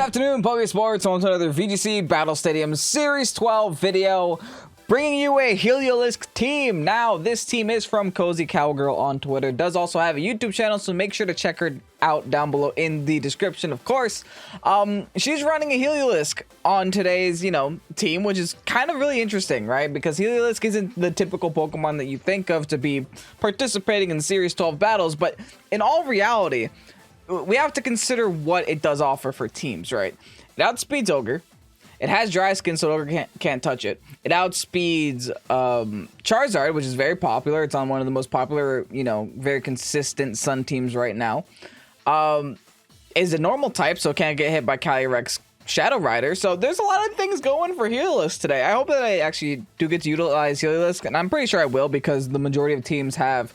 afternoon, Pokésports. On to another VGC Battle Stadium Series 12 video, bringing you a HELIOLISK team. Now, this team is from CozyCowgirl on Twitter. Does also have a YouTube channel, so make sure to check her out down below in the description, of course. She's running a HELIOLISK on today's, team, which is kind of really interesting, right? Because HELIOLISK isn't the typical Pokemon that you think of to be participating in Series 12 battles, but in all reality, we have to consider what it does offer for teams, right? It outspeeds Ogre. It has dry skin, so Ogre can't touch it. It outspeeds Charizard, which is very popular. It's on one of the most popular, very consistent Sun teams right now. Is a normal type, so can't get hit by Calyrex Shadow Rider. So there's a lot of things going for HELIOLISK today. I hope that I actually do get to utilize HELIOLISK, and I'm pretty sure I will because the majority of teams have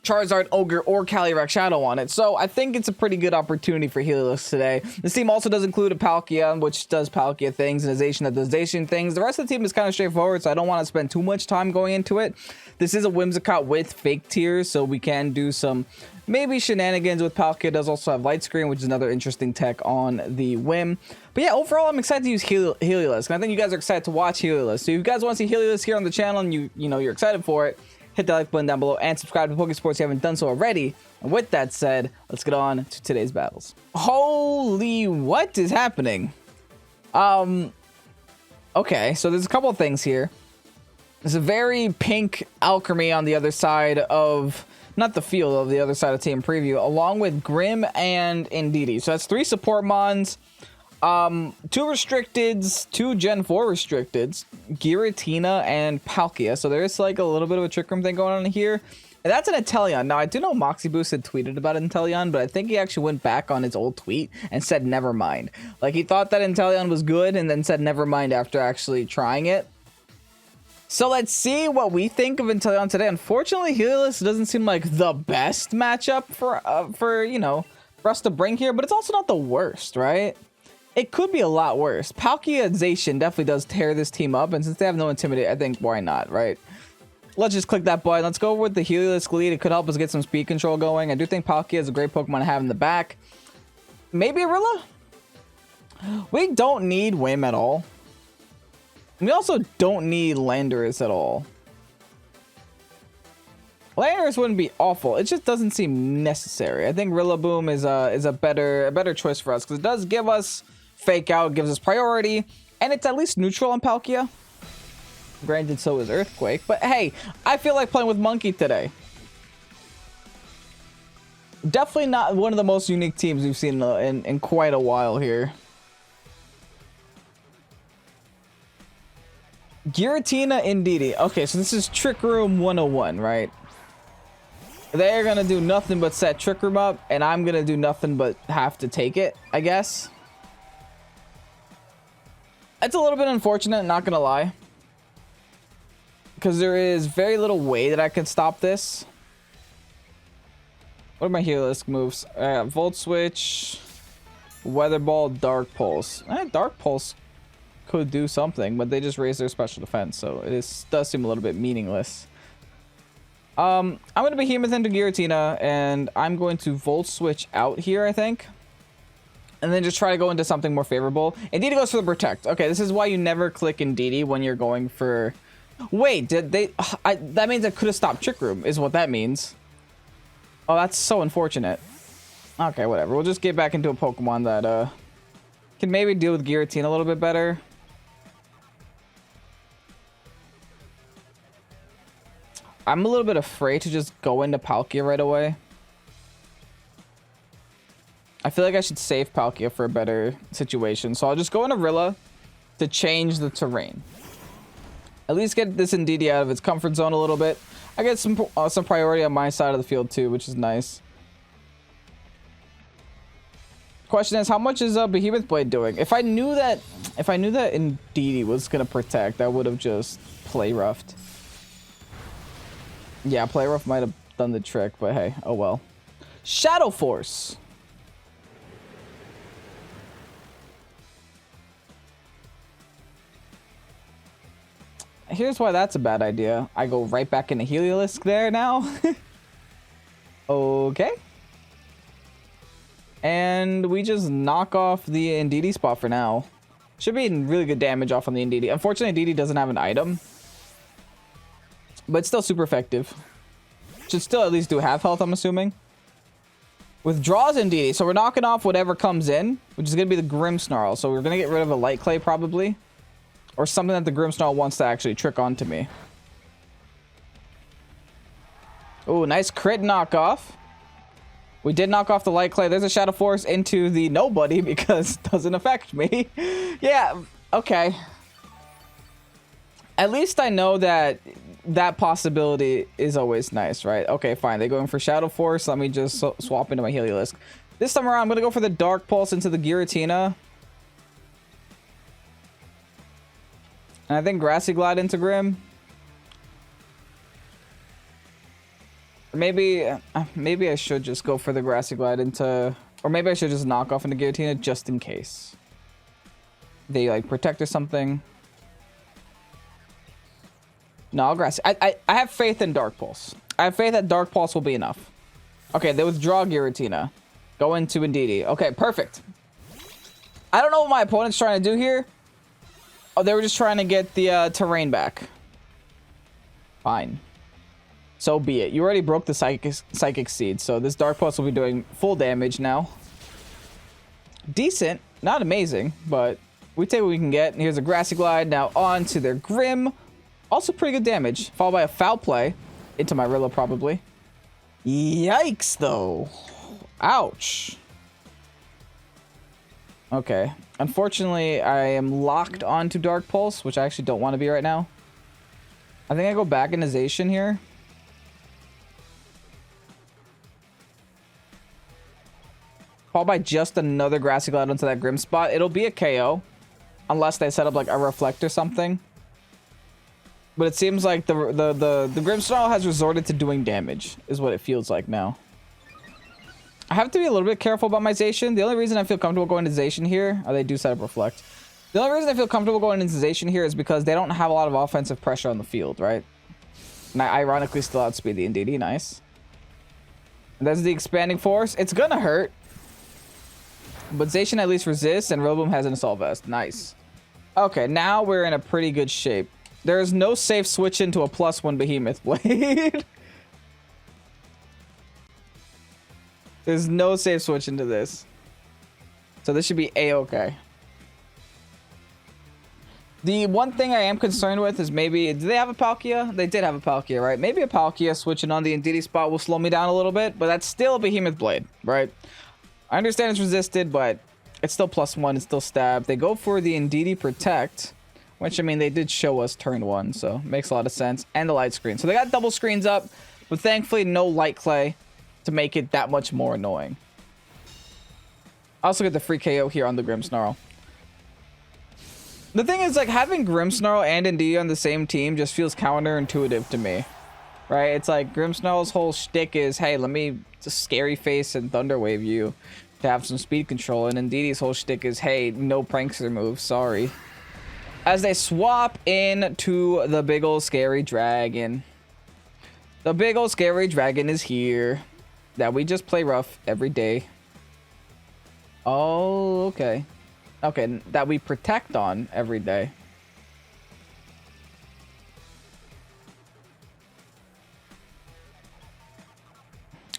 Charizard, Ogre, or Calyrex Shadow on it. So I think it's a pretty good opportunity for HELIOLISK today. This team also does include a Palkia, which does Palkia things, and a Zacian that does Zacian things. The rest of the team is kind of straightforward, so I don't want to spend too much time going into it. This is a Whimsicott with fake tears, so we can do some maybe shenanigans with Palkia. It does also have Light Screen, which is another interesting tech on the whim. But yeah, overall, I'm excited to use HELIOLISK, and I think you guys are excited to watch HELIOLISK. So if you guys want to see HELIOLISK here on the channel and you're excited for it, hit that like button down below and subscribe to Pokésports if you haven't done so already. And with that said, let's get on to today's battles. Holy, what is happening? Okay, so there's a couple of things here. There's a very pink Alchemy on the other side of, not the field, of the other side of Team Preview, along with Grim and Indeedee. So that's 3 support mons. 2 restricteds, 2 Gen 4 restricteds, Giratina, and Palkia. So there is like a little bit of a Trick Room thing going on here. And that's an Inteleon. Now, I do know Moxie Boost had tweeted about Inteleon, but I think he actually went back on his old tweet and said never mind. Like, he thought that Inteleon was good and then said never mind after actually trying it. So let's see what we think of Inteleon today. Unfortunately, HELIOLISK doesn't seem like the best matchup for us to bring here, but it's also not the worst, right? It could be a lot worse. Palkia and Zacian definitely does tear this team up, and since they have no Intimidate, I think why not, right? Let's just click that button. Let's go with the HELIOLISK lead. It could help us get some speed control going. I do think Palkia is a great Pokemon to have in the back. Maybe a Rilla? We don't need Whim at all. We also don't need Landorus at all. Landorus wouldn't be awful. It just doesn't seem necessary. I think Rillaboom is a better choice for us because it does give us Fake Out, gives us priority, and it's at least neutral on Palkia. Granted, so is Earthquake, but hey, I feel like playing with Monkey today. Definitely not one of the most unique teams we've seen in quite a while here. Giratina, Indeedee. Okay, so this is Trick Room 101, right? They're gonna do nothing but set Trick Room up, and I'm gonna do nothing but have to take it, I guess. It's a little bit unfortunate, not gonna lie, because there is very little way that I can stop this. What are my HELIOLISK moves? Volt Switch, Weather Ball, Dark Pulse. Dark Pulse could do something, but they just raise their special defense, so does seem a little bit meaningless. I'm going to Behemoth into Giratina, and I'm going to Volt Switch out here, I think. And then just try to go into something more favorable. Indeedee goes for the Protect. Okay, this is why you never click Indeedee when you're going for... Wait, did they... that means I could have stopped Trick Room, is what that means. Oh, that's so unfortunate. Okay, whatever. We'll just get back into a Pokemon that can maybe deal with Giratina a little bit better. I'm a little bit afraid to just go into Palkia right away. I feel like I should save Palkia for a better situation. So I'll just go into Rilla to change the terrain. At least get this Indeedee out of its comfort zone a little bit. I get some priority on my side of the field too, which is nice. Question is, how much is Behemoth Blade doing? If I knew that Indeedee was gonna protect, I would have just play roughed. Yeah, Play Rough might have done the trick, but hey, oh well. Shadow Force. Here's why that's a bad idea. I go right back into HELIOLISK there now. Okay. And we just knock off the Indeedee spot for now. Should be really good damage off on the Indeedee. Unfortunately, Indeedee doesn't have an item. But it's still super effective. Should still at least do half health, I'm assuming. Withdraws Indeedee. So we're knocking off whatever comes in, which is going to be the Grimmsnarl. So we're going to get rid of a Light Clay probably. Or something that the Grimmsnarl wants to actually trick onto me. Oh, nice crit knockoff. We did knock off the Light Clay. There's a Shadow Force into the nobody because it doesn't affect me. Yeah, okay. At least I know that that possibility is always nice, right? Okay, fine. They're going for Shadow Force. Let me just swap into my Heliolisk. This time around, I'm going to go for the Dark Pulse into the Giratina. And I think Grassy Glide into Grim. Maybe I should just go for the Grassy Glide into... Or maybe I should just knock off into Giratina just in case. They, like, protect or something. No, I'll Grassy. I have faith in Dark Pulse. I have faith that Dark Pulse will be enough. Okay, they withdraw Giratina. Go into Indeedee. Okay, perfect. I don't know what my opponent's trying to do here. Oh, they were just trying to get the terrain back. Fine. So be it. You already broke the Psychic Seed, so this Dark Pulse will be doing full damage now. Decent. Not amazing, but we take what we can get. Here's a Grassy Glide. Now on to their Grim. Also pretty good damage. Followed by a Foul Play. Into my Rilla, probably. Yikes, though. Ouch. Okay. Unfortunately, I am locked onto Dark Pulse, which I actually don't want to be right now. I think I go back into Zacian here. Followed by just another Grassy Glide onto that Grim spot. It'll be a KO. Unless they set up like a Reflect or something. But it seems like the Grimmsnarl has resorted to doing damage. Is what it feels like now. I have to be a little bit careful about my Zacian. The only reason I feel comfortable going to Zacian here... Oh, they do set up Reflect. The only reason I feel comfortable going into Zacian here is because they don't have a lot of offensive pressure on the field, right? And I ironically still outspeed the Indeedee. Nice. And there's the Expanding Force. It's gonna hurt. But Zacian at least resists, and Rillaboom has an Assault Vest. Nice. Okay, now we're in a pretty good shape. There is no safe switch into a +1 Behemoth Blade. There's no safe switch into this. So this should be A-okay. The one thing I am concerned with is maybe... Do they have a Palkia? They did have a Palkia, right? Maybe a Palkia switching on the Indeedee spot will slow me down a little bit, but that's still a Behemoth Blade, right? I understand it's resisted, but it's still +1. It's still stab. They go for the Indeedee Protect, which, I mean, they did show us turn 1, so makes a lot of sense. And the Light Screen. So they got double screens up, but thankfully no Light Clay to make it that much more annoying. I also get the free KO here on the Grimmsnarl. The thing is, like, having Grimmsnarl and Indeedee on the same team just feels counterintuitive to me. Right? It's like Grimmsnarl's whole shtick is, hey, let me just Scary Face and Thunder Wave you to have some speed control. And Indeedee's whole shtick is, hey, no Prankster moves, sorry. As they swap into the big ol' Scary Dragon. The big ol' Scary Dragon is here. That we just play rough every day. Oh, okay. Okay, that we protect on every day.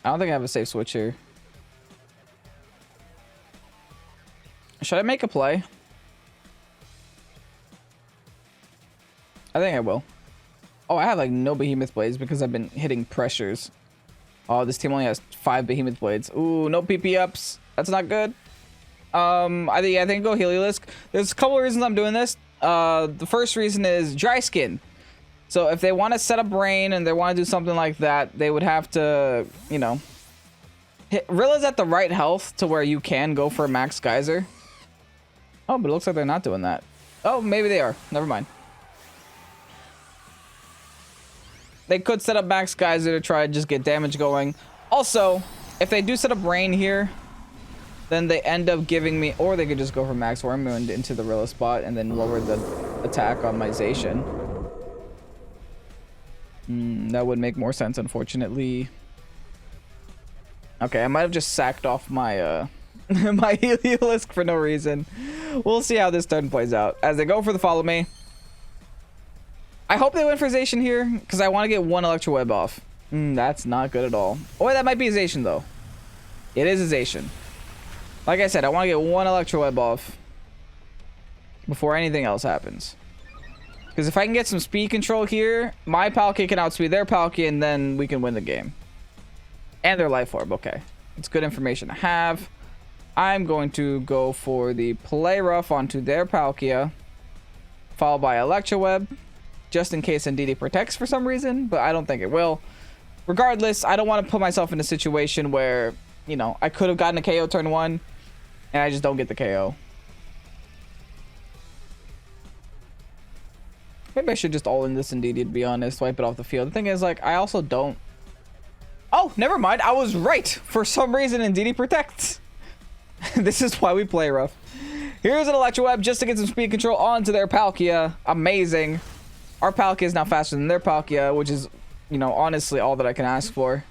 I don't think I have a safe switch here. Should I make a play? I think I will. Oh, I have like no Behemoth Blades because I've been hitting pressures. Oh, this team only has 5 Behemoth Blades. Ooh, no PP ups. That's not good. I think go Heliolisk. There's a couple of reasons I'm doing this. The first reason is dry skin. So if they want to set up rain and they want to do something like that, they would have to, you know, hit. Rilla's at the right health to where you can go for a max geyser. Oh, but it looks like they're not doing that. Oh, maybe they are. Never mind. They could set up max geyser to try to just get damage going. Also, if they do set up rain here, then they end up giving me, or they could just go for max Wormwound into the Rilla spot and then lower the attack on my Zacian. That would make more sense, unfortunately. Okay, I might have just sacked off my My Heliolisk for no reason. We'll see how this turn plays out. As they go for the follow me. I hope they win for Zacian here, because I want to get one Electro Web off. That's not good at all. Oh, that might be a Zacian, though. It is a Zacian. Like I said, I want to get one Electro Web off before anything else happens. Because if I can get some speed control here, my Palkia can outspeed their Palkia, and then we can win the game. And their Life Orb, okay. It's good information to have. I'm going to go for the Play Rough onto their Palkia, followed by Electro Web, just in case Indeedee protects for some reason, but I don't think it will. Regardless, I don't want to put myself in a situation where, you know, I could have gotten a KO turn 1, and I just don't get the KO. Maybe I should just all in this Indeedee, to be honest, wipe it off the field. The thing is, like, I also don't... Oh, never mind. I was right. For some reason, Indeedee protects. This is why we play rough. Here's an Electro Web just to get some speed control onto their Palkia. Amazing. Our Palkia is now faster than their Palkia, which is, you know, honestly all that I can ask for.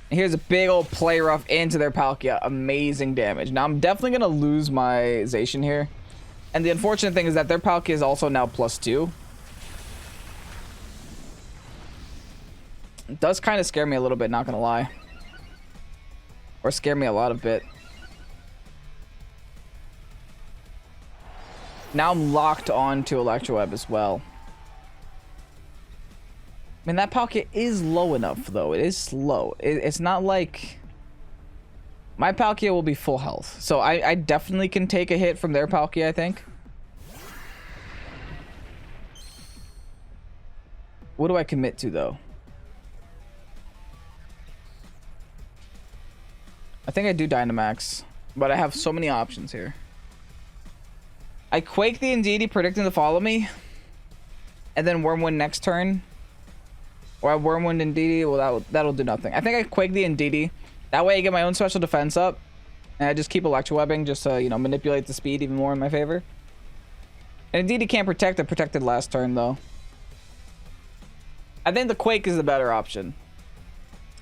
And here's a big old play rough into their Palkia. Amazing damage. Now, I'm definitely going to lose my Zacian here. And the unfortunate thing is that their Palkia is also now +2. It does kind of scare me a little bit, not gonna lie. Or scare me a lot of bit. Now I'm locked on to Electro Web as well. I mean, that Palkia is low enough, though. It is slow. It's not like... My Palkia will be full health. So I definitely can take a hit from their Palkia, I think. What do I commit to, though? I think I do Dynamax, but I have so many options here. I Quake the Indeedee, predicting to follow me, and then Wormwind next turn. Or I Wormwind Indeedee, well, that'll do nothing. I think I Quake the Indeedee. That way I get my own special defense up, and I just keep Electro Webbing just to, you know, manipulate the speed even more in my favor. And Indeedee can't protect. I protected last turn, though. I think the Quake is the better option.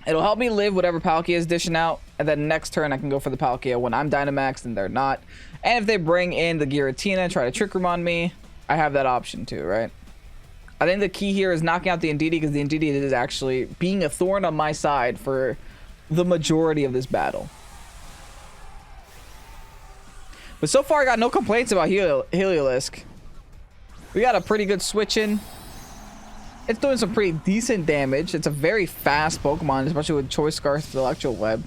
It'll help me live whatever Palkia is dishing out, and then next turn I can go for the Palkia when I'm Dynamaxed and they're not. And if they bring in the Giratina, try to Trick Room on me, I have that option too, right? I think the key here is knocking out the Indeedee, because the Indeedee is actually being a thorn on my side for the majority of this battle. But so far I got no complaints about Heliolisk. We got a pretty good switch in. It's doing some pretty decent damage. It's a very fast Pokemon, especially with Choice Scarf and Electro Web.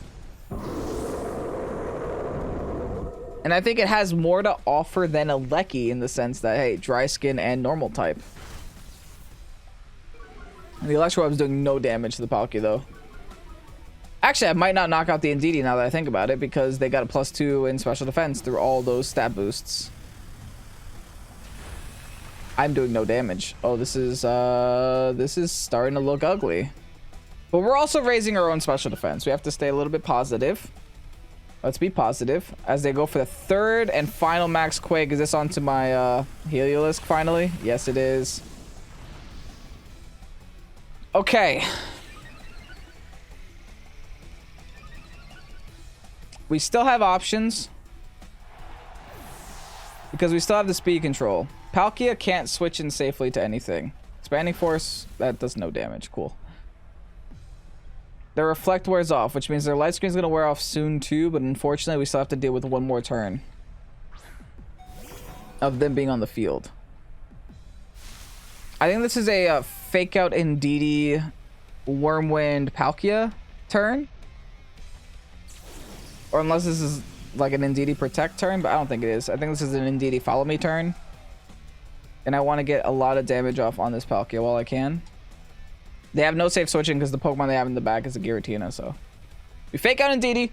And I think it has more to offer than a Lecky in the sense that, hey, dry skin and normal type. And the Electro Web is doing no damage to the Palkia, though. Actually, I might not knock out the Indeedee now that I think about it, because they got a +2 in special defense through all those stat boosts. I'm doing no damage. Oh, this is starting to look ugly. But we're also raising our own special defense. We have to stay a little bit positive. Let's be positive. As they go for the third and final Max Quake. Is this onto my Heliolisk finally? Yes, it is. Okay. We still have options, because we still have the speed control. Palkia can't switch in safely to anything. Expanding Force, that does no damage. Cool. Their Reflect wears off, which means their Light Screen is going to wear off soon too, but unfortunately we still have to deal with one more turn of them being on the field. I think this is a Fake Out Indeedee Wormwind Palkia turn. Or unless this is like an Indeedee Protect turn, but I don't think it is. I think this is an Indeedee Follow Me turn. And I want to get a lot of damage off on this Palkia while I can. They have no safe switching because the Pokemon they have in the back is a Giratina, so. We Fake Out Indeedee.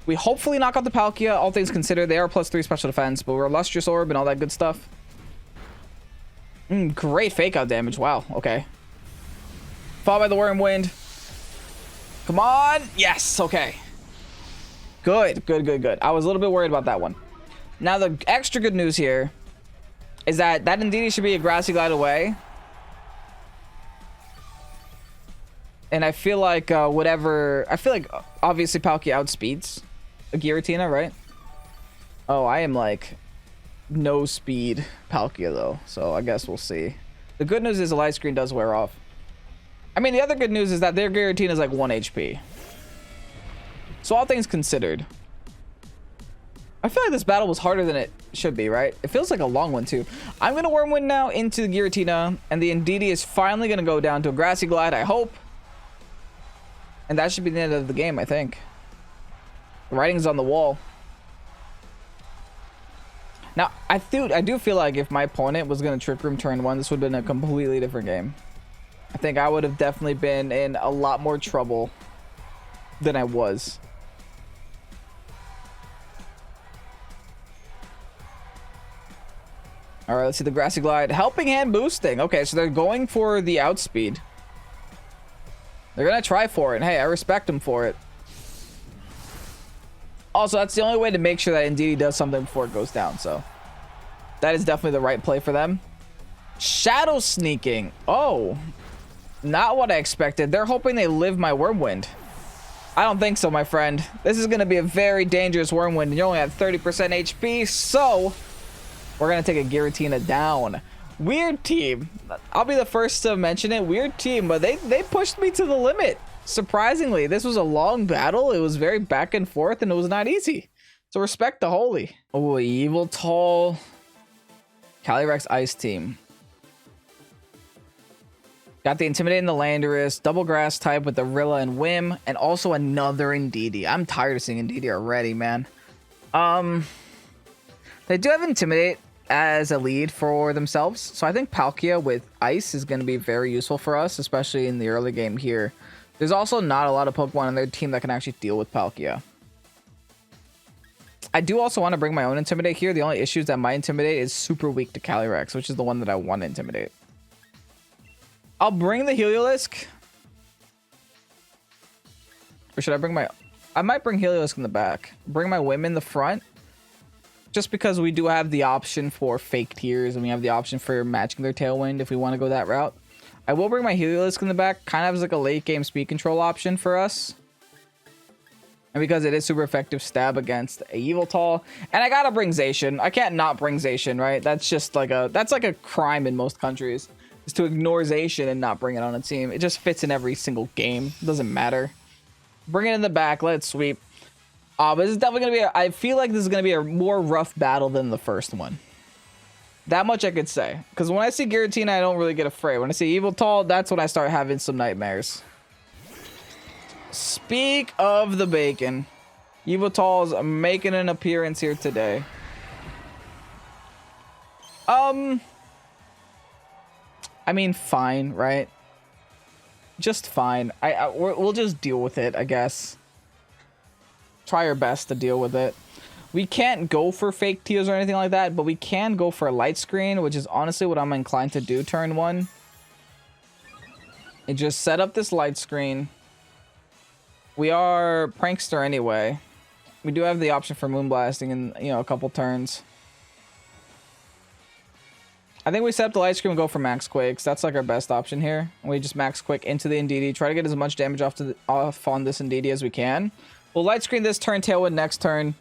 We hopefully knock out the Palkia, all things considered. They are +3 special defense, but we're Lustrous Orb and all that good stuff. Great Fake Out damage. Wow, okay. Followed by the Wormwind. Come on. Yes, okay. Good, good, good, good. I was a little bit worried about that one. Now, the extra good news here is that Indeedee should be a Grassy Glide away. And I feel like whatever... I feel like obviously Palkia outspeeds a Giratina, right? Oh, I am like no speed Palkia though, so I guess we'll see. The good news is the light screen does wear off. I mean, the other good news is that their Giratina is like 1 HP. So all things considered, I feel like this battle was harder than it should be, right? It feels like a long one too. I'm gonna Wormwind now into the Giratina, and the Indeedee is finally gonna go down to a Grassy Glide, I hope. And that should be the end of the game, I think. The writing's on the wall. Now, I do feel like if my opponent was going to Trick Room turn 1, this would have been a completely different game. I think I would have definitely been in a lot more trouble than I was. All right, let's see the Grassy Glide. Helping Hand boosting. Okay, so they're going for the outspeed. They're going to try for it. And hey, I respect them for it. Also, that's the only way to make sure that Indeedee does something before it goes down, so that is definitely the right play for them. Shadow sneaking. Oh, not what I expected. They're hoping they live my Wormwind. I don't think so, my friend. This is going to be a very dangerous Wormwind, and you only have 30% HP, so we're going to take a Giratina down. Weird team. I'll be the first to mention it. Weird team, but they pushed me to the limit. Surprisingly, this was a long battle. It was very back and forth, and it was not easy. So respect the holy. Oh, Yveltal, Calyrex Ice team. Got the Intimidate and the Landorus, double grass type with the Rilla and Whim, and also another Indeedee. I'm tired of seeing Indeedee already, man. They do have Intimidate as a lead for themselves, so I think Palkia with Ice is going to be very useful for us, especially in the early game here. There's also not a lot of Pokemon on their team that can actually deal with Palkia. I do also want to bring my own Intimidate here. The only issue is that my Intimidate is super weak to Calyrex, which is the one that I want to Intimidate. I'll bring the Heliolisk. Or should I bring my... I might bring Heliolisk in the back. Bring my Whim in the front. Just because we do have the option for fake tears, and we have the option for matching their Tailwind if we want to go that route. I will bring my Heliolisk in the back, kind of as like a late game speed control option for us. And because it is super effective stab against a Yveltal. And I gotta bring Zacian. I can't not bring Zacian, right? That's just like a crime in most countries. Is to ignore Zacian and not bring it on a team. It just fits in every single game. It doesn't matter. Bring it in the back, let it sweep. But this is definitely gonna be I feel like this is gonna be a more rough battle than the first one. That much I could say. Because when I see Giratina, I don't really get afraid. When I see Yveltal, that's when I start having some nightmares. Speak of the bacon. Yveltal's making an appearance here today. I mean, fine, right? Just fine. We'll just deal with it, I guess. Try our best to deal with it. We can't go for fake tears or anything like that, but we can go for a light screen, which is honestly what I'm inclined to do turn 1. And just set up this light screen. We are Prankster anyway. We do have the option for Moonblasting in, you know, a couple turns. I think we set up the light screen and go for Max Quakes. That's like our best option here. We just Max Quick into the Indeedee. Try to get as much damage off on this Indeedee as we can. We'll light screen this turn, Tailwind next turn.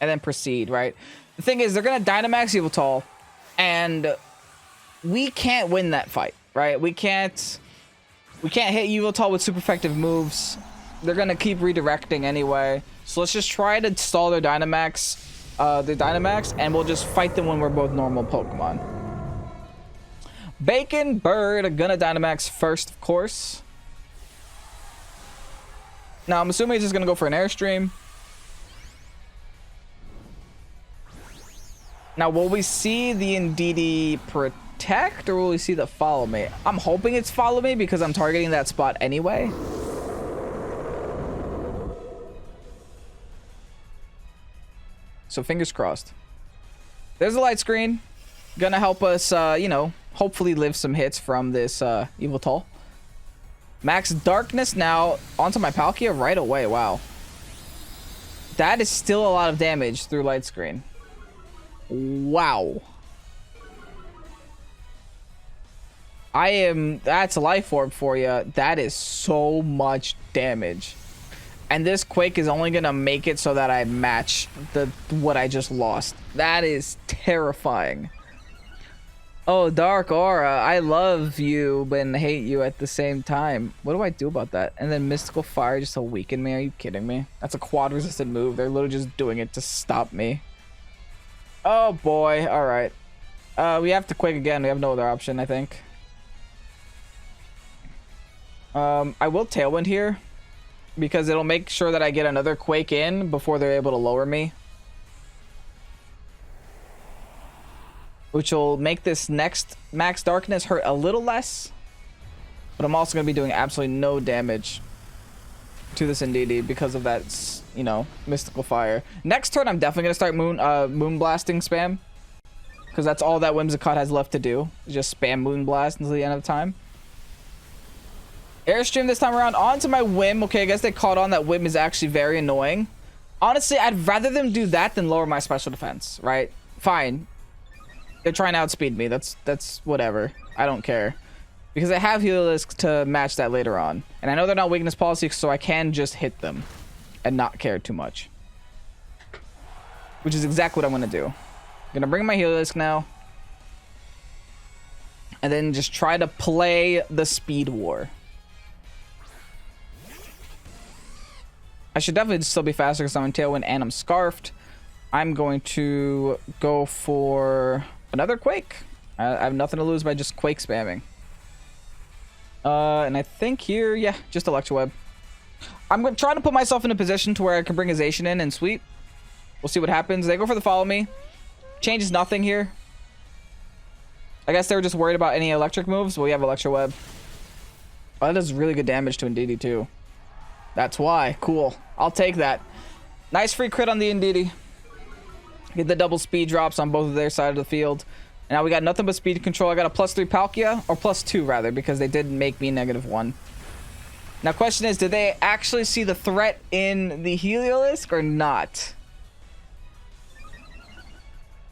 And then proceed, right? The thing is, they're going to Dynamax Yveltal, and we can't win that fight, right? We can't hit Yveltal with super effective moves. They're going to keep redirecting anyway. So let's just try to stall their Dynamax, and we'll just fight them when we're both normal Pokemon. Bacon Bird, gonna Dynamax first, of course. Now, I'm assuming he's just gonna go for an Airstream. Now, will we see the Indeedee Protect, or will we see the Follow Me? I'm hoping it's Follow Me because I'm targeting that spot anyway. So, fingers crossed. There's a light screen. Gonna help us, you know, hopefully live some hits from this Yveltal. Max Darkness now onto my Palkia right away. Wow. That is still a lot of damage through light screen. Wow. That's a Life Orb for you. That is so much damage. And this Quake is only gonna make it so that I match what I just lost. That is terrifying. Oh, Dark Aura, I love you but hate you at the same time. What do I do about that? And then Mystical Fire just to weaken me? Are you kidding me? That's a quad resistant move. They're literally just doing it to stop me. Oh boy, alright. We have to Quake again. We have no other option, I think. I will Tailwind here because it'll make sure that I get another Quake in before they're able to lower me. Which will make this next Max Darkness hurt a little less. But I'm also going to be doing absolutely no damage to this Indeedee because of that, you know, Mystical Fire. Next turn, I'm definitely going to start Moon Blasting spam. Because that's all that Whimsicott has left to do. Just spam Moon Blast until the end of the time. Airstream this time around onto my Whim. Okay, I guess they caught on that Whim is actually very annoying. Honestly, I'd rather them do that than lower my special defense, right? Fine. They're trying to outspeed me. That's whatever. I don't care. Because I have HELIOLISK to match that later on. And I know they're not weakness policy, so I can just hit them and not care too much. Which is exactly what I'm going to do. I'm going to bring my HELIOLISK now. And then just try to play the speed war. I should definitely still be faster because I'm in Tailwind and I'm Scarfed. I'm going to go for another Quake. I have nothing to lose by just Quake spamming. And I think here, yeah, just Electro Web. I'm trying to put myself in a position to where I can bring a Zacian in and sweep. We'll see what happens. They go for the Follow Me. Changes nothing here. I guess they were just worried about any electric moves. Well, we have Electro Web. Oh, that does really good damage to Indeedee too. That's why. Cool. I'll take that. Nice free crit on the Indeedee. Get the double speed drops on both of their side of the field. And now we got nothing but speed control. I got a +3 Palkia, or +2 rather, because they did make me -1. Now question is, did they actually see the threat in the HELIOLISK or not?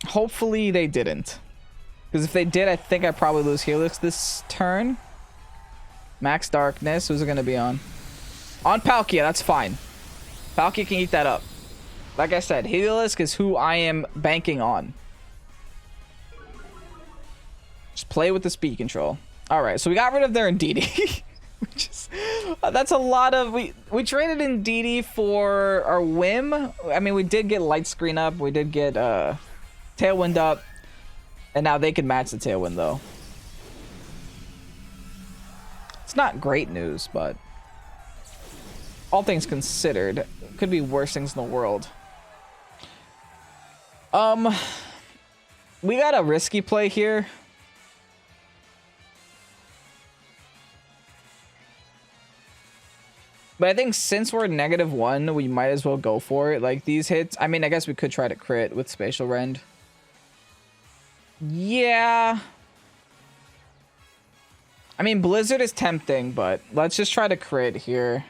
Hopefully they didn't. Because if they did, I think I probably lose HELIOLISK this turn. Max Darkness, who's it going to be on? On Palkia, that's fine. Palkia can eat that up. Like I said, HELIOLISK is who I am banking on. Just play with the speed control. Alright, so we got rid of their Indeedee. That's a lot of... We traded Indeedee for our Whim. I mean, we did get Light Screen up. We did get Tailwind up. And now they can match the Tailwind, though. It's not great news, but... all things considered, could be worse things in the world. We got a risky play here. But I think since we're -1, we might as well go for it. Like, these hits... I mean, I guess we could try to crit with Spacial Rend. Yeah. I mean, Blizzard is tempting, but let's just try to crit here.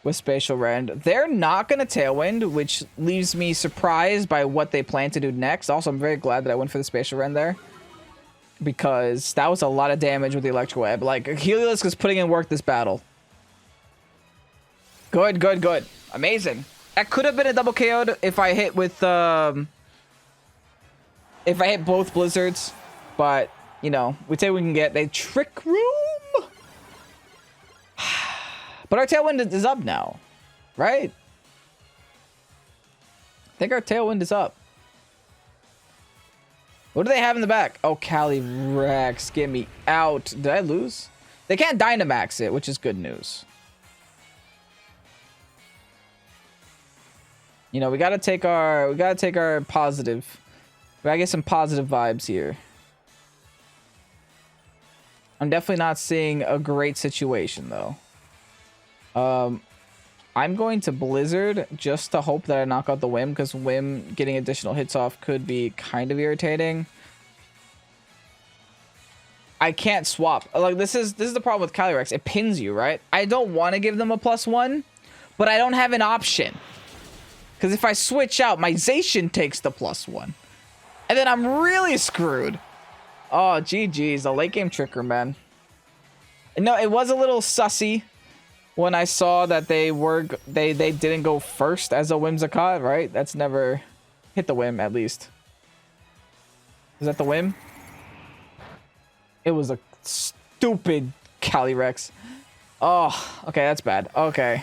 With Spacial Rend. They're not going to Tailwind, which leaves me surprised by what they plan to do next. Also, I'm very glad that I went for the Spacial Rend there. Because that was a lot of damage with the Electro Web. Like, HELIOLISK is putting in work this battle. Good, good, good. Amazing. That could have been a double KO'd if I hit with, if I hit both Blizzards. But, you know, we take what we can get. They Trick Room. But our Tailwind is up now, right? I think our Tailwind is up. What do they have in the back? Oh, Calyrex, get me out. Did I lose? They can't Dynamax it, which is good news. You know, we gotta take our positive. We gotta get some positive vibes here. I'm definitely not seeing a great situation though. I'm going to Blizzard just to hope that I knock out the Whim, because Whim getting additional hits off could be kind of irritating. I can't swap. Like, this is the problem with Calyrex. It pins you, right? I don't want to give them a +1, but I don't have an option. Because if I switch out, my Zacian takes the +1. And then I'm really screwed. Oh, GG's. The late game tricker, man. No, it was a little sussy. when I saw that they didn't go first as a Whimsicott, right? That's never hit the whim, at least. Is that the whim? It was a stupid Calyrex. Oh, okay, that's bad. Okay.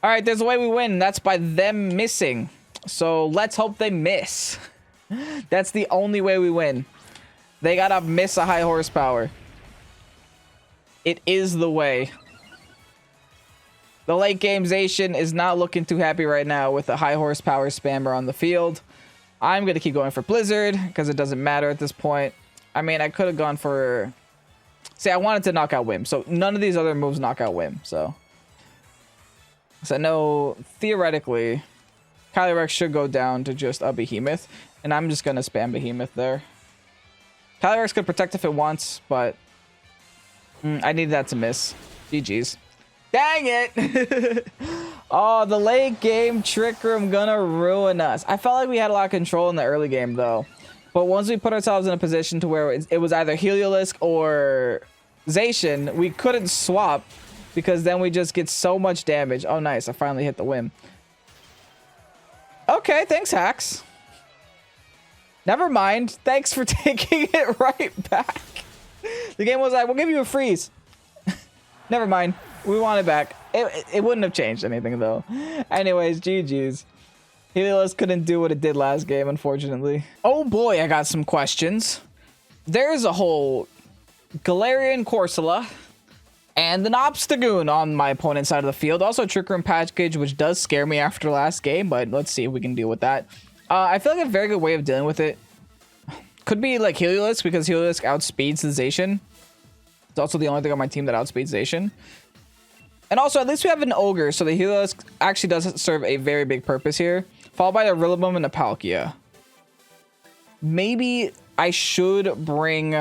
All right, there's a way we win. That's by them missing. So let's hope they miss. That's the only way we win. They gotta miss a high horsepower. It is the way. The late game Zacian is not looking too happy right now with a high horsepower spammer on the field. I'm gonna keep going for Blizzard because it doesn't matter at this point. I mean, I could have gone for... See, I wanted to knock out Whim, so none of these other moves knock out Whim, so... So I know, theoretically, Calyrex should go down to just a Behemoth, and I'm just gonna spam Behemoth there. Calyrex could protect if it wants, but... I need that to miss. GG's. Dang it! Oh, the late game Trick Room gonna ruin us. I felt like we had a lot of control in the early game, though. But once we put ourselves in a position to where it was either Heliolisk or Zacian, we couldn't swap because then we just get so much damage. Oh, nice. I finally hit the whim. Okay, thanks, Hacks. Never mind. Thanks for taking it right back. The game was like, we'll give you a freeze. Never mind. We want it back. It wouldn't have changed anything, though. Anyways, GG's. Heliolisk couldn't do what it did last game, unfortunately. Oh boy, I got some questions. There's a whole Galarian Corsola and an Obstagoon on my opponent's side of the field. Also, Trick Room package, which does scare me after last game, but let's see if we can deal with that. I feel like a very good way of dealing with it could be like Heliolisk, because Heliolisk outspeeds the Zacian. It's also the only thing on my team that outspeeds Zacian. And also, at least we have an Ogre, so the Heliolisk actually does serve a very big purpose here. Followed by the Rillaboom and the Palkia. Maybe I should bring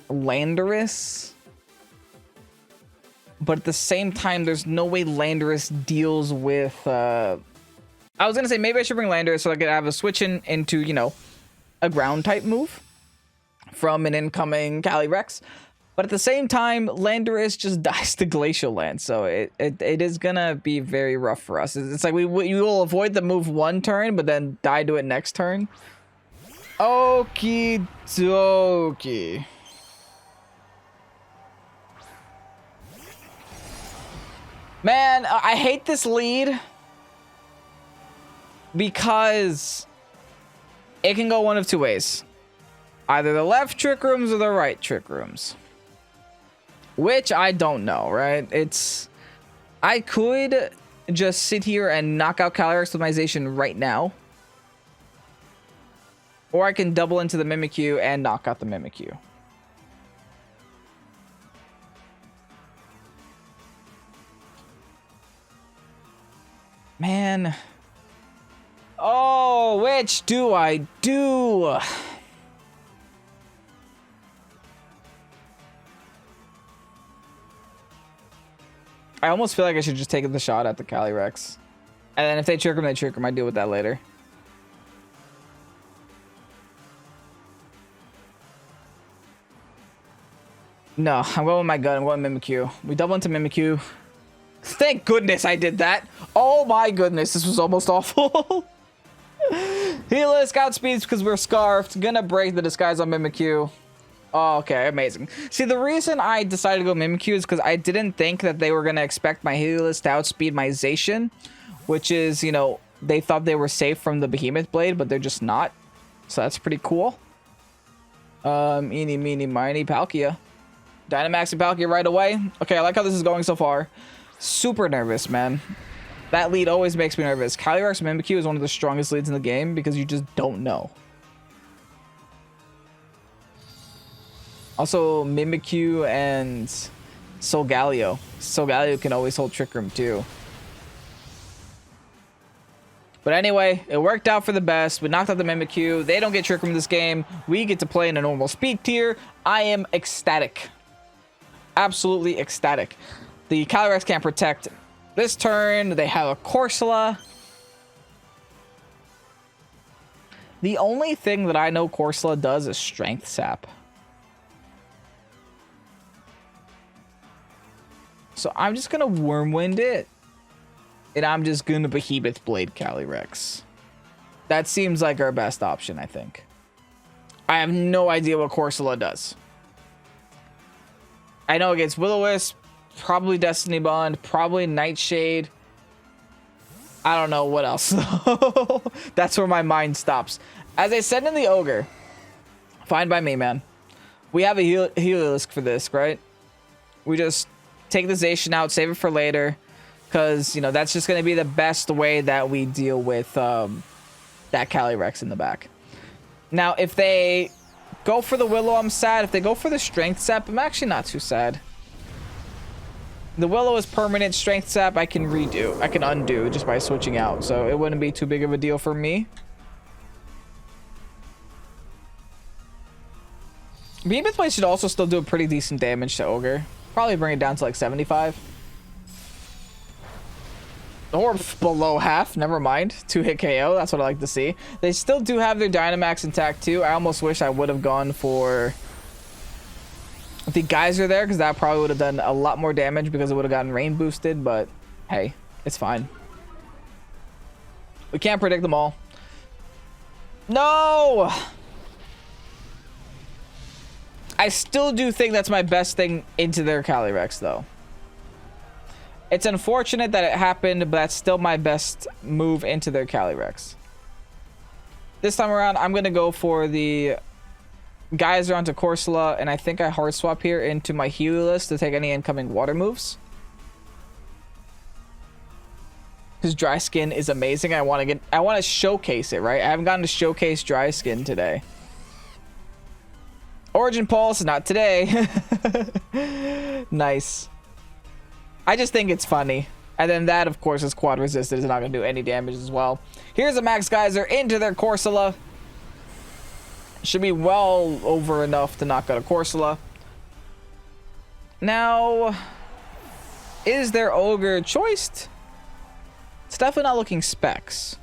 Landorus. But at the same time, there's no way Landorus deals with... I was going to say, maybe I should bring Landorus so I could have a switch into, you know, a ground type move from an incoming Calyrex. But at the same time, Landorus just dies to Glacial Land, so it is gonna be very rough for us. It's like we will avoid the move one turn, but then die to it next turn. Okie dokie. Man, I hate this lead because it can go one of two ways. Either the left Trick Rooms or the right Trick Rooms. Which I don't know, right? I could just sit here and knock out Calyrex with my Zacian right now. Or I can double into the Mimikyu and knock out the Mimikyu. Man. Oh, which do I do? I almost feel like I should just take the shot at the Calyrex. And then if they trick him, they trick him. I deal with that later. No, I'm going with my gut. I'm going Mimikyu. We double into Mimikyu. Thank goodness I did that. Oh my goodness, this was almost awful. Heliolisk outspeeds because we're scarfed. Gonna break the disguise on Mimikyu. Oh, okay, amazing. See, the reason I decided to go Mimikyu is because I didn't think that they were going to expect my Heliolisk to outspeed my Zacian, which is, you know, they thought they were safe from the Behemoth Blade, but they're just not. So that's pretty cool. Eeny, meeny, miny, Palkia. Dynamaxing Palkia right away. Okay, I like how this is going so far. Super nervous, man. That lead always makes me nervous. Calyrex Mimikyu is one of the strongest leads in the game because you just don't know. Also, Mimikyu and Solgaleo. Solgaleo can always hold Trick Room too. But anyway, it worked out for the best. We knocked out the Mimikyu. They don't get Trick Room this game. We get to play in a normal speed tier. I am ecstatic. Absolutely ecstatic. The Calyrex can't protect this turn. They have a Corsola. The only thing that I know Corsola does is Strength Sap. So I'm just gonna Wormwind it. And I'm just gonna Behemoth Blade Calyrex. That seems like our best option, I think. I have no idea what Corsola does. I know against Will-O-Wisp, probably Destiny Bond, probably Nightshade. I don't know what else. That's where my mind stops. As I said in the Ogre, fine by me, man. We have a HELIOLISK for this, right? We just take the Zacian out, save it for later. Because, you know, that's just going to be the best way that we deal with that Calyrex in the back. Now, if they go for the Willow, I'm sad. If they go for the Strength Sap, I'm actually not too sad. The Willow is permanent. Strength Sap, I can redo. I can undo just by switching out. So it wouldn't be too big of a deal for me. Behemoth Blade should also still do a pretty decent damage to Ogre. Probably bring it down to like 75. Or below half, never mind. 2-hit KO, that's what I like to see. They still do have their Dynamax intact too. I almost wish I would have gone for the Geyser there, because that probably would have done a lot more damage because it would have gotten rain boosted, but hey, it's fine. We can't predict them all. No! I still do think that's my best thing into their Calyrex though. It's unfortunate that it happened, but that's still my best move into their Calyrex. This time around, I'm going to go for the Geyser onto Corsola, and I think I hard swap here into my HELIOLISK to take any incoming water moves. Because Dry Skin is amazing. I want to showcase it, right? I haven't gotten to showcase Dry Skin today. Origin Pulse, not today. Nice. I just think it's funny. And then that, of course, is quad resisted. It's not going to do any damage as well. Here's a Max Geyser into their Corsola. Should be well over enough to knock out a Corsola. Now, is their Ogre choiced? It's definitely not looking specs.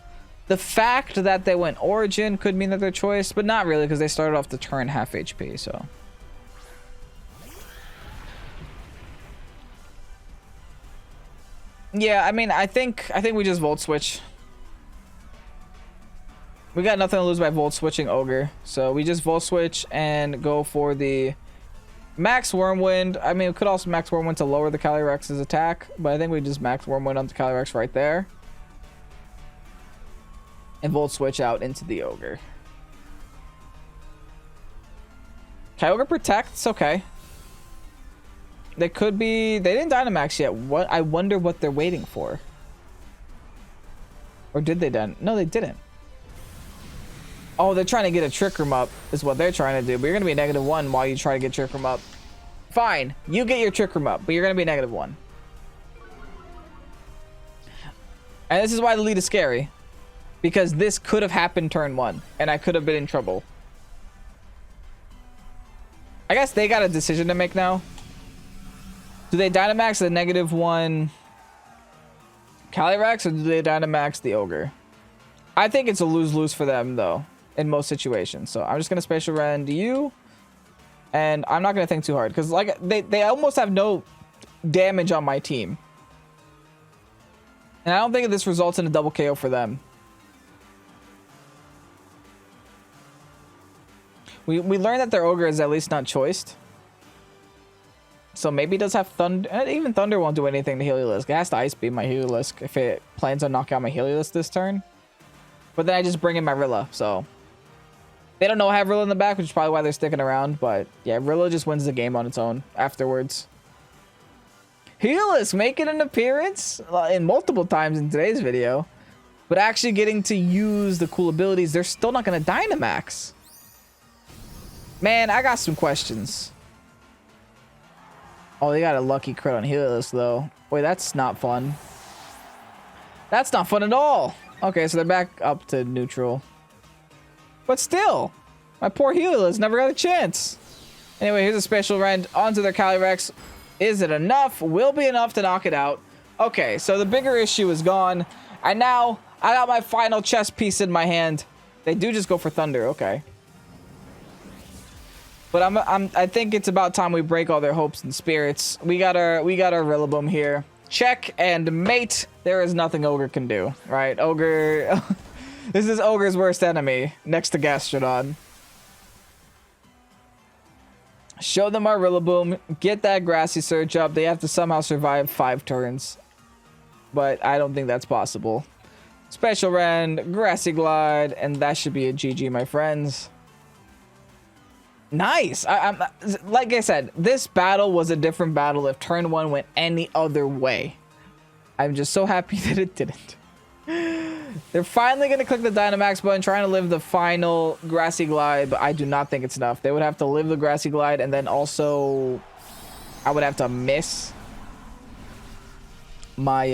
The fact that they went Origin could mean that they're choiced, but not really because they started off the turn half HP, so... Yeah, I mean, I think we just Volt Switch. We got nothing to lose by Volt Switching Ogre. So we just Volt Switch and go for the Max Wormwind. I mean, we could also Max Wormwind to lower the Calyrex's attack, but I think we just Max Wormwind on the Calyrex right there. And Volt Switch out into the Ogre. Kyogre Protect, it's okay. They could be... They didn't Dynamax yet. What? I wonder what they're waiting for. Or did they done? No, they didn't. Oh, they're trying to get a Trick Room up is what they're trying to do. But you're going to be a -1 while you try to get Trick Room up. Fine. You get your Trick Room up, but you're going to be a -1. And this is why the lead is scary. Because this could have happened turn 1. And I could have been in trouble. I guess they got a decision to make now. Do they Dynamax the -1 Calyrex or do they Dynamax the Ogre? I think it's a lose-lose for them, though, in most situations. So I'm just going to Spacial Rend you. And I'm not going to think too hard. Because like they almost have no damage on my team. And I don't think this results in a double KO for them. We learned that their Ogre is at least not choiced. So maybe it does have Thunder. Even Thunder won't do anything to HELIOLISK. It has to Ice Beam my HELIOLISK if it plans on knocking out my HELIOLISK this turn. But then I just bring in my Rilla. So they don't know I have Rilla in the back, which is probably why they're sticking around. But yeah, Rilla just wins the game on its own afterwards. HELIOLISK making an appearance in multiple times in today's video. But actually getting to use the cool abilities. They're still not going to Dynamax. Man, I got some questions. Oh, they got a lucky crit on HELIOLISK, though. Wait, that's not fun. That's not fun at all. Okay, so they're back up to neutral. But still, my poor HELIOLISK never got a chance. Anyway, here's a Spacial Rend onto their Calyrex. Is it enough? Will be enough to knock it out. Okay, so the bigger issue is gone. And now, I got my final chess piece in my hand. They do just go for Thunder, okay. But I think it's about time we break all their hopes and spirits. We got our Rillaboom here. Check and mate. There is nothing Ogre can do, right? Ogre, this is Ogre's worst enemy next to Gastrodon. Show them our Rillaboom. Get that Grassy Surge up. They have to somehow survive 5 turns. But I don't think that's possible. Spacial Rend, Grassy Glide, and that should be a GG, my friends. Nice. Like I said, this battle was a different battle if turn 1 went any other way. I'm just so happy that it didn't. They're finally going to click the Dynamax button, trying to live the final Grassy Glide, but I do not think it's enough. They would have to live the Grassy Glide, and then also I would have to miss my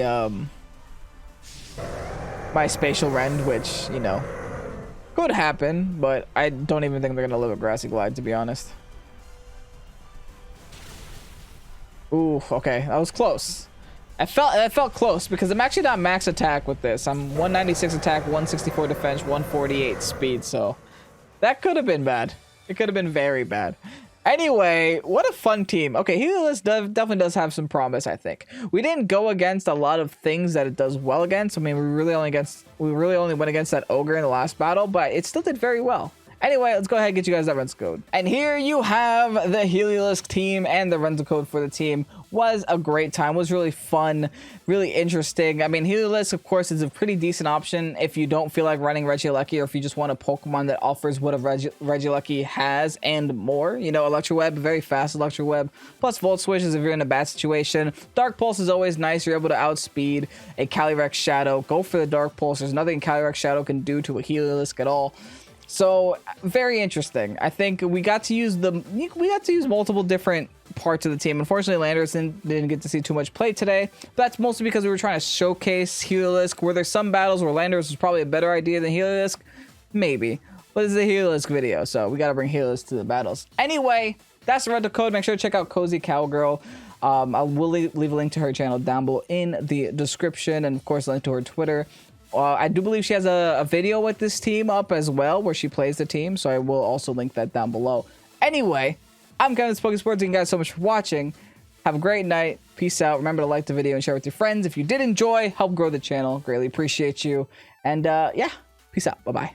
my Spacial Rend, which, you know, could happen, but I don't even think they're gonna live a Grassy Glide, to be honest. Ooh, okay, that was close. I felt close because I'm actually not max attack with this. I'm 196 attack, 164 defense, 148 speed, so that could have been bad. It could have been very bad. Anyway, what a fun team. Okay, HELIOLISK definitely does have some promise, I think. We didn't go against a lot of things that it does well against. I mean, we really only went against that Ogre in the last battle, but it still did very well. Anyway, let's go ahead and get you guys that rental code. And here you have the HELIOLISK team, and the rental code for the team was a great time. It was really fun, really interesting. I mean, HELIOLISK, of course, is a pretty decent option if you don't feel like running Regieleki, or if you just want a Pokemon that offers what a Regieleki has and more. You know, Electroweb, very fast Electroweb, plus Volt Switches if you're in a bad situation. Dark Pulse is always nice. You're able to outspeed a Calyrex Shadow. Go for the Dark Pulse. There's nothing Calyrex Shadow can do to a HELIOLISK at all. So very interesting. I think we got to use multiple different parts of the team. Unfortunately, Landorus didn't get to see too much play today. But that's mostly because we were trying to showcase HELIOLISK. Were there some battles where Landorus was probably a better idea than HELIOLISK? Maybe. But it's a HELIOLISK video, so we got to bring HELIOLISK to the battles. Anyway, that's the rental code. Make sure to check out CozyCowgirl. I will leave a link to her channel down below in the description, and of course, a link to her Twitter. I do believe she has a video with this team up as well, where she plays the team, so I will also link that down below. Anyway, I'm Kevin, Pokésports. Thank you guys so much for watching. Have a great night. Peace out. Remember to like the video and share with your friends. If you did enjoy, help grow the channel. Greatly appreciate you. And yeah, peace out. Bye-bye.